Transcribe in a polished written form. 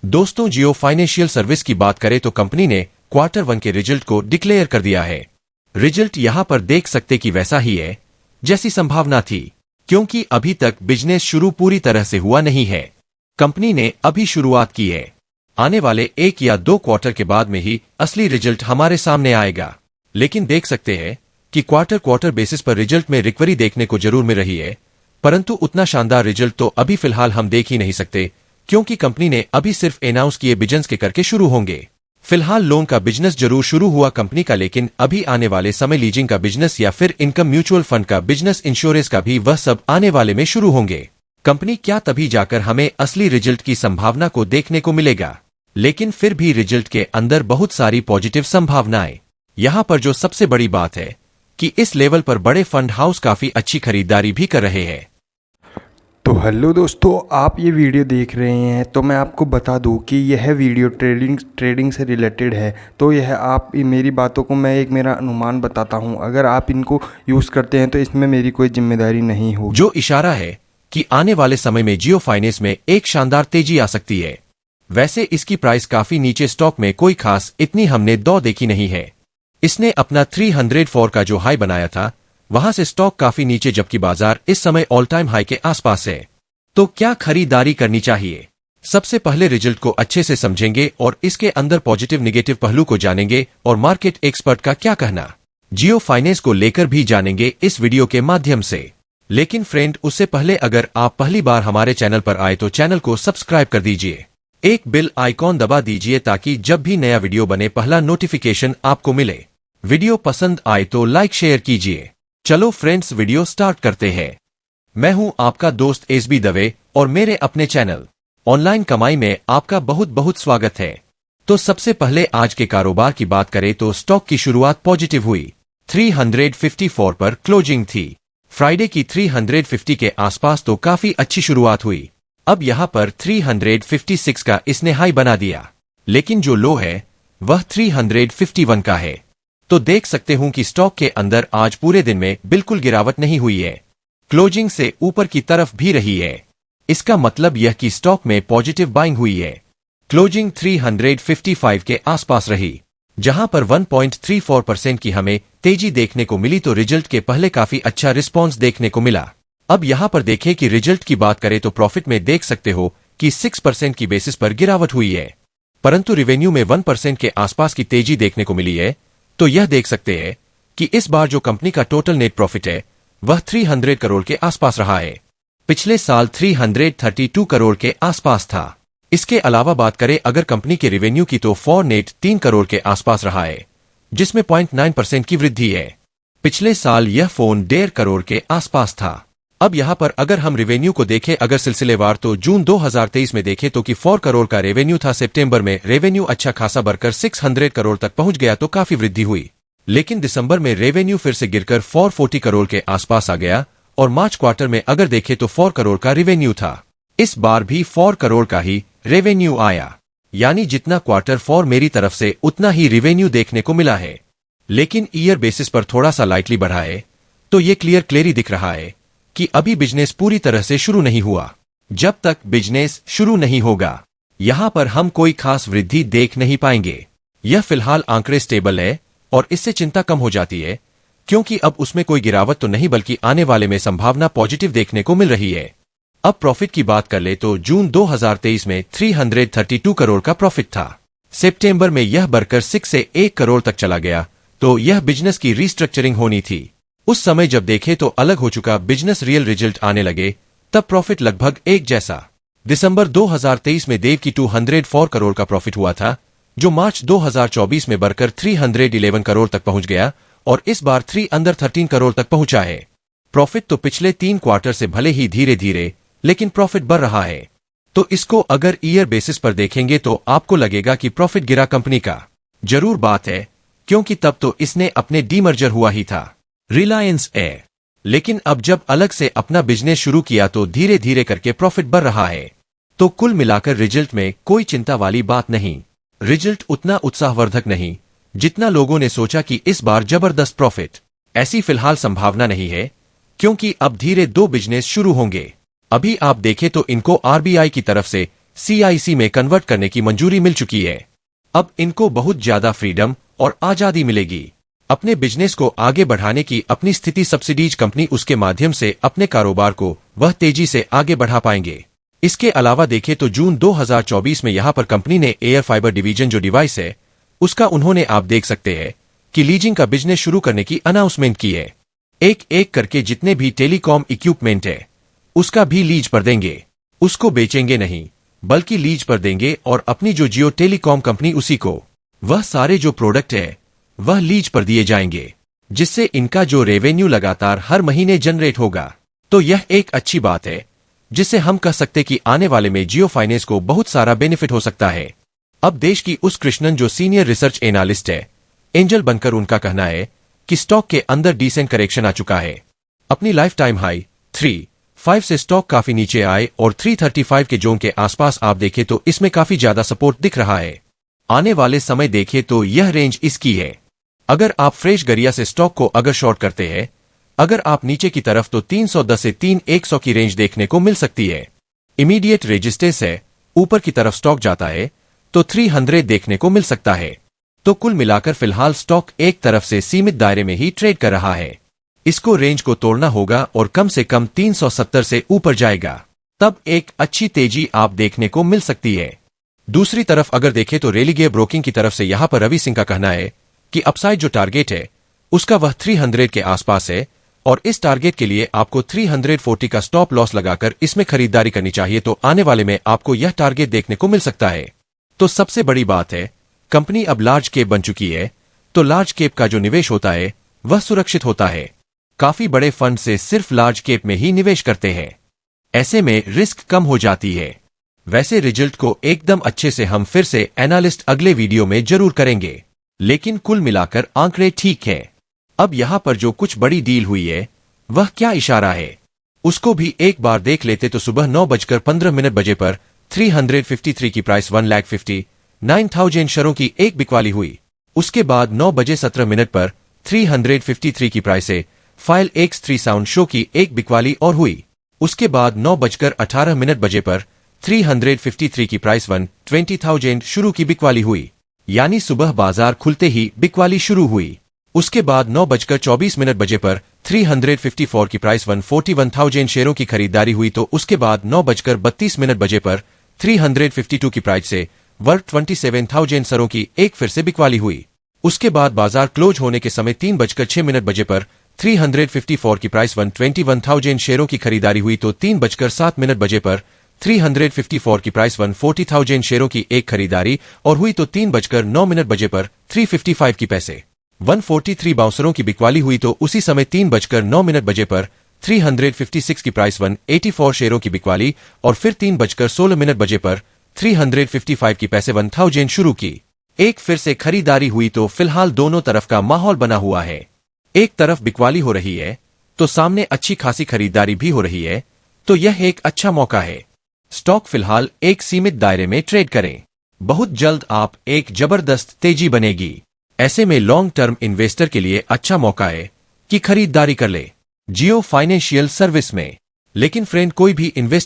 दोस्तों, जियो financial service की बात करें तो कंपनी ने क्वार्टर 1 के रिजल्ट को डिक्लेयर कर दिया है। रिजल्ट यहां पर देख सकते कि वैसा ही है जैसी संभावना थी, क्योंकि अभी तक बिजनेस शुरू पूरी तरह से हुआ नहीं है। कंपनी ने अभी शुरुआत की है। आने वाले 1 या 2 क्वार्टर के बाद में ही असली रिजल्ट हमारे सामने आएगा। लेकिन देख सकते हैं कि क्वार्टर बेसिस पर रिजल्ट में रिकवरी देखने को जरूर मिल रही है, परंतु उतना शानदार रिजल्ट तो अभी फिलहाल हम देख ही नहीं सकते, क्योंकि कंपनी ने अभी सिर्फ अनाउंस किए बिजनेस के करके शुरू होंगे। फिलहाल लोन का बिजनेस जरूर शुरू हुआ कंपनी का, लेकिन अभी आने वाले समय लीजिंग का बिजनेस या फिर इनकम म्यूचुअल फंड का बिजनेस, इंश्योरेंस का भी, वह सब आने वाले में शुरू होंगे। कंपनी क्या तभी जाकर हमें असली रिजल्ट की संभावना को देखने को मिलेगा। लेकिन फिर भी रिजल्ट के अंदर बहुत सारी पॉजिटिव संभावनाएं। यहां पर जो सबसे बड़ी बात है कि इस लेवल पर बड़े फंड हाउस काफी अच्छी खरीदारी भी कर रहे हैं। तो हेलो दोस्तों, आप ये वीडियो देख रहे हैं तो मैं आपको बता दूं कि यह वीडियो ट्रेडिंग से रिलेटेड है। तो यह आप मेरी बातों को मैं मेरा अनुमान बताता हूं। अगर आप इनको यूज़ करते हैं तो इसमें मेरी कोई जिम्मेदारी नहीं हो। जो इशारा है कि आने वाले समय में जियो फाइनेंस में एक शानदार तेजी आ सकती है। वैसे इसकी प्राइस काफी नीचे, स्टॉक में कोई खास इतनी हमने दौड़ देखी नहीं है। इसने अपना 304 का जो हाई बनाया था, वहां से स्टॉक काफी नीचे, जबकि बाजार इस समय ऑल टाइम हाई के आसपास है। तो क्या खरीदारी करनी चाहिए? सबसे पहले रिजल्ट को अच्छे से समझेंगे और इसके अंदर पॉजिटिव निगेटिव पहलू को जानेंगे और मार्केट एक्सपर्ट का क्या कहना जियो फाइनेंस को लेकर भी जानेंगे इस वीडियो के माध्यम से। लेकिन फ्रेंड, उससे पहले अगर आप पहली बार हमारे चैनल पर आए तो चैनल को सब्सक्राइब कर दीजिए, एक बेल आइकॉन दबा दीजिए ताकि जब भी नया वीडियो बने पहला नोटिफिकेशन आपको मिले। वीडियो पसंद आए तो लाइक शेयर कीजिए। चलो फ्रेंड्स, वीडियो स्टार्ट करते हैं। मैं हूं आपका दोस्त एसबी दवे और मेरे अपने चैनल ऑनलाइन कमाई में आपका बहुत बहुत स्वागत है। तो सबसे पहले आज के कारोबार की बात करें तो स्टॉक की शुरुआत पॉजिटिव हुई। 354 पर क्लोजिंग थी। फ्राइडे की 350 के आसपास तो काफी अच्छी शुरुआत हुई। अब यहां पर 356 का इसने हाई बना दिया, लेकिन जो लो है वह 351 का है। तो देख सकते हूं कि स्टॉक के अंदर आज पूरे दिन में बिल्कुल गिरावट नहीं हुई है, क्लोजिंग से ऊपर की तरफ भी रही है। इसका मतलब यह कि स्टॉक में पॉजिटिव बाइंग हुई है। क्लोजिंग 355 के आसपास रही, जहां पर 1.34% की हमें तेजी देखने को मिली। तो रिजल्ट के पहले काफी अच्छा रिस्पॉन्स देखने को मिला। अब यहां पर देखें कि रिजल्ट की बात करें तो प्रॉफिट में देख सकते हो कि 6% की बेसिस पर गिरावट हुई है, परंतु रिवेन्यू में 1% के आसपास की तेजी देखने को मिली है। तो यह देख सकते हैं कि इस बार जो कंपनी का टोटल नेट प्रॉफिट है वह 300 करोड़ के आसपास रहा है। पिछले साल 332 करोड़ के आसपास था। इसके अलावा बात करें अगर कंपनी के रिवेन्यू की तो फॉर नेट 3 करोड़ के आसपास रहा है, जिसमें 0.9% की वृद्धि है। पिछले साल यह फोन 1.5 करोड़ के आसपास था। अब यहां पर अगर हम रिवेन्यू को देखें अगर सिलसिलेवार, तो जून 2023 में देखें तो कि 4 करोड़ का रेवेन्यू था। सितंबर में रेवेन्यू अच्छा खासा बढ़कर 600 करोड़ तक पहुंच गया, तो काफी वृद्धि हुई। लेकिन दिसंबर में रेवेन्यू फिर से गिरकर 440 करोड़ के आसपास आ गया और मार्च क्वार्टर में अगर देखें तो 4 करोड़ का रेवेन्यू था। इस बार भी 4 करोड़ का ही रेवेन्यू आया, यानी जितना क्वार्टर 4 मेरी तरफ से उतना ही रेवेन्यू देखने को मिला है। लेकिन ईयर बेसिस पर थोड़ा सा लाइटली बढ़ा है, तो ये क्लियरली दिख रहा है कि अभी बिजनेस पूरी तरह से शुरू नहीं हुआ। जब तक बिजनेस शुरू नहीं होगा यहां पर हम कोई खास वृद्धि देख नहीं पाएंगे। यह फिलहाल आंकड़े स्टेबल है और इससे चिंता कम हो जाती है, क्योंकि अब उसमें कोई गिरावट तो नहीं बल्कि आने वाले में संभावना पॉजिटिव देखने को मिल रही है। अब प्रॉफिट की बात कर ले तो जून 2023 में 332 करोड़ का प्रॉफिट था। सितंबर में यह बढ़कर 6 से 1 करोड़ तक चला गया, तो यह बिजनेस की रीस्ट्रक्चरिंग होनी थी। उस समय जब देखे तो अलग हो चुका बिजनेस, रियल रिजल्ट आने लगे तब प्रॉफिट लगभग एक जैसा। दिसंबर 2023 में देव की 204 करोड़ का प्रॉफिट हुआ था, जो मार्च 2024 में बढ़कर 311 करोड़ तक पहुंच गया और इस बार 313 करोड़ तक पहुंचा है। प्रॉफिट तो पिछले 3 क्वार्टर से भले ही धीरे धीरे, लेकिन प्रॉफिट बढ़ रहा है। तो इसको अगर ईयर बेसिस पर देखेंगे तो आपको लगेगा कि प्रॉफिट गिरा कंपनी का। जरूर बात है, क्योंकि तब तो इसने अपने डीमर्जर हुआ ही था, रिलायंस एयर। लेकिन अब जब अलग से अपना बिजनेस शुरू किया तो धीरे धीरे करके प्रॉफिट बढ़ रहा है। तो कुल मिलाकर रिजल्ट में कोई चिंता वाली बात नहीं। रिजल्ट उतना उत्साहवर्धक नहीं जितना लोगों ने सोचा कि इस बार जबरदस्त प्रॉफिट। ऐसी फिलहाल संभावना नहीं है, क्योंकि अब धीरे 2 बिजनेस शुरू होंगे। अभी आप देखें तो इनको आरबीआई की तरफ से CIC में कन्वर्ट करने की मंजूरी मिल चुकी है। अब इनको बहुत ज्यादा फ्रीडम और आजादी मिलेगी अपने बिजनेस को आगे बढ़ाने की। अपनी स्थिति सब्सिडीज कंपनी उसके माध्यम से अपने कारोबार को वह तेजी से आगे बढ़ा पाएंगे। इसके अलावा देखें तो जून 2024 में यहां पर कंपनी ने एयर फाइबर डिवीजन जो डिवाइस है उसका उन्होंने आप देख सकते हैं कि लीजिंग का बिजनेस शुरू करने की अनाउंसमेंट की है। एक एक करके जितने भी टेलीकॉम इक्विपमेंट है उसका भी लीज पर देंगे, उसको बेचेंगे नहीं बल्कि लीज पर देंगे। और अपनी जो जियो टेलीकॉम कंपनी उसी को वह सारे जो प्रोडक्ट है वह लीज पर दिए जाएंगे, जिससे इनका जो रेवेन्यू लगातार हर महीने जनरेट होगा। तो यह एक अच्छी बात है जिससे हम कह सकते कि आने वाले में जियो फाइनेंस को बहुत सारा बेनिफिट हो सकता है। अब देश की उस कृष्णन जो सीनियर रिसर्च एनालिस्ट है एंजल बनकर उनका कहना है कि स्टॉक के अंदर डिसेंट करेक्शन आ चुका है। अपनी लाइफ टाइम हाई 3.5 से स्टॉक काफी नीचे आए और 335 के जोन के आसपास आप देखें तो इसमें काफी ज्यादा सपोर्ट दिख रहा है। आने वाले समय देखें तो यह रेंज इसकी है। अगर आप फ्रेश गरिया से स्टॉक को अगर शॉर्ट करते हैं, अगर आप नीचे की तरफ तो 310 से 3100 की रेंज देखने को मिल सकती है। इमीडिएट रेजिस्टेंस है, ऊपर की तरफ स्टॉक जाता है तो 300 देखने को मिल सकता है। तो कुल मिलाकर फिलहाल स्टॉक एक तरफ से सीमित दायरे में ही ट्रेड कर रहा है। इसको रेंज को तोड़ना होगा और कम से कम 370 से ऊपर जाएगा, तब एक अच्छी तेजी आप देखने को मिल सकती है। दूसरी तरफ अगर देखें तो रेलिगे ब्रोकिंग की तरफ से यहां पर रवि सिंह का कहना है कि अपसाइड जो टारगेट है उसका वह 300 के आसपास है और इस टारगेट के लिए आपको 340 का स्टॉप लॉस लगाकर इसमें खरीदारी करनी चाहिए। तो आने वाले में आपको यह टारगेट देखने को मिल सकता है। तो सबसे बड़ी बात है कंपनी अब लार्ज कैप बन चुकी है, तो लार्ज कैप का जो निवेश होता है वह सुरक्षित होता है। काफी बड़े फंड से सिर्फ लार्ज कैप में ही निवेश करते हैं, ऐसे में रिस्क कम हो जाती है। वैसे रिजल्ट को एकदम अच्छे से हम फिर से एनालिस्ट अगले वीडियो में जरूर करेंगे, लेकिन कुल मिलाकर आंकड़े ठीक है। अब यहां पर जो कुछ बड़ी डील हुई है वह क्या इशारा है उसको भी एक बार देख लेते तो सुबह 9:15 बजे पर 353 की प्राइस 1,59,000 शेयरों की एक बिकवाली हुई। उसके बाद 9:17 पर 353 की प्राइस से फाइल X3 साउंड शो की एक बिकवाली और हुई। उसके बाद 9:18 बजे पर 353 की प्राइस 1,20,000 शुरू की बिकवाली हुई, यानी सुबह बाजार खुलते ही बिकवाली शुरू हुई। उसके बाद 9:24 बजे पर 354 की प्राइस 141,000 शेयरों की खरीदारी हुई। तो उसके बाद 9:32 बजे पर 352 की प्राइस से 127,000 शेयरों की एक फिर से बिकवाली हुई। उसके बाद बाजार क्लोज होने के समय 3:06 बजे पर 354 की प्राइस 121,000 शेयरों की खरीदारी हुई। तो 3:07 बजे पर 354 की प्राइस 140,000 शेयरों की एक खरीदारी और हुई। तो 3:09 बजे पर 355 की पैसे 143 बाउंसरों की बिकवाली हुई। तो उसी समय 3:09 बजे पर 356 की प्राइस 184 शेयरों की बिकवाली और फिर 3:16 बजे पर 355 की पैसे 1,000 शुरू की एक फिर से खरीदारी हुई। तो फिलहाल दोनों तरफ का माहौल बना हुआ है, एक तरफ बिकवाली हो रही है तो सामने अच्छी खासी खरीदारी भी हो रही है। तो यह एक अच्छा मौका है। स्टॉक फिलहाल एक सीमित दायरे में ट्रेड करें, बहुत जल्द आप एक जबरदस्त तेजी बनेगी। ऐसे में लॉन्ग टर्म इन्वेस्टर के लिए अच्छा मौका है कि खरीदारी कर ले जियो फाइनेंशियल सर्विस में। लेकिन फ्रेंड कोई भी इन्वेस्ट